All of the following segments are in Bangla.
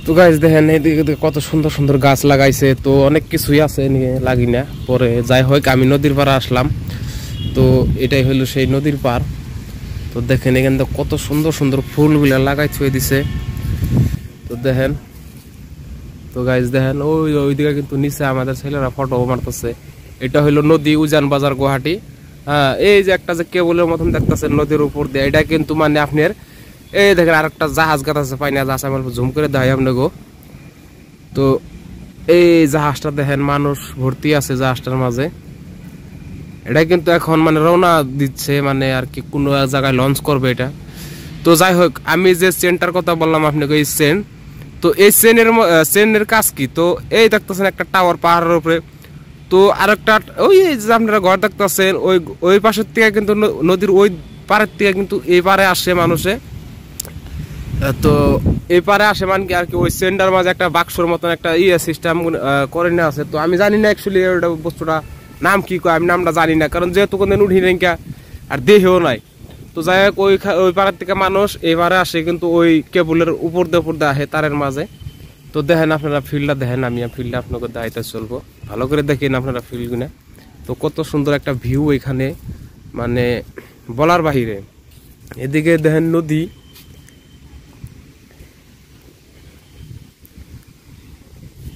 তো গাইস দেখেন এইদিকে কত সুন্দর সুন্দর গাছ লাগাইছে, তো অনেক কিছুই আছে নিয়ে লাগি না পরে যাই হোক আমি নদীর পাড়ে আসলাম। তো এটাই হলো সেই নদীর পাড়। তো দেখেন এখানে কত সুন্দর সুন্দর ফুলগুলা লাগাই ছুঁয়ে দিছে। তো দেখেন, তো গাইস দেখেন ওইদিকে কিন্তু নিচে আমাদের ছেলেরা ফটো মারতেছে। এটা হলো নদী উজান বাজার গুয়াহাটি। হ্যাঁ, এই যে একটা যে কেবলের মতন দেখতেছেন নদীর উপর দিয়ে, এটা কিন্তু মানে আপনার এই দেখেন আরেকটা জাহাজ গাছ আছে, পাইনা জাহাজ আমি জুম করে দেখাই আপনাকে। তো এই জাহাজটা দেখেন মানুষ ভর্তি আছে জাহাজটার মাঝে। এটা কিন্তু এখন মানে রওনা দিচ্ছে, মানে আর কি কোনো জায়গায় লঞ্চ করবে এটা। তো যাই হোক আমি যে চেনটার কথা বললাম আপনাকে, এই চেন, তো এই চেনের কাজ কি, তো এই দেখতেছেন একটা টাওয়ার পাহাড়ের উপরে। তো আরেকটা ওই যে আপনারা ঘর দেখতেছেন ওই ওই পাশের থেকে কিন্তু নদীর ওই পাড়ের থেকে কিন্তু এই পারে আসে মানুষে। তো এই পারে আসে মানে কি আর কি ওই চেনটার মাঝে একটা বাক্সর মতন একটা সিস্টেম করে নেওয়া আছে। তো আমি জানি না অ্যাকচুয়ালি ওটা বস্তুটা নাম কি কয়, আমি নামটা জানি না, কারণ যেহেতু কোনদিন উঠি নাই আর দেহেও নাই। তো যাই হোক ওই পাড়ার থেকে মানুষ এবারে আসে কিন্তু ওই কেবলের উপর দিয়ে আসে তারের মাঝে। তো দেখেন আপনারা ফিল্ডটা দেখেন, আমি ফিল্ডটা আপনাকে দেখাইতে চলবো, ভালো করে দেখেন আপনারা ফিল্ডগুলো। তো কত সুন্দর একটা ভিউ এখানে, মানে বলার বাহিরে। এদিকে দেখেন নদী,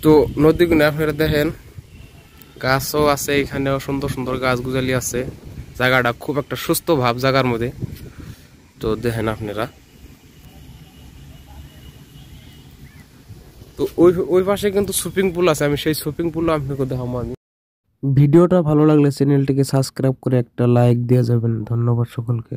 তো নদীগুলো আপনারা দেখেন, গাছও আছে এখানেও, সুন্দর সুন্দর গাছ গুজালি আছে। জায়গাটা খুব একটা সুস্থ ভাব জায়গার মধ্যে। তো দেখেন আপনারা, তো ওই পাশে কিন্তু সুইমিং পুল আছে, আমি সেই সুইমিং পুলও আপনাকে দেখাবো। আমি ভিডিওটা ভালো লাগলে চ্যানেলটিকে সাবস্ক্রাইব করে একটা লাইক দিয়ে যাবেন। ধন্যবাদ সকলকে।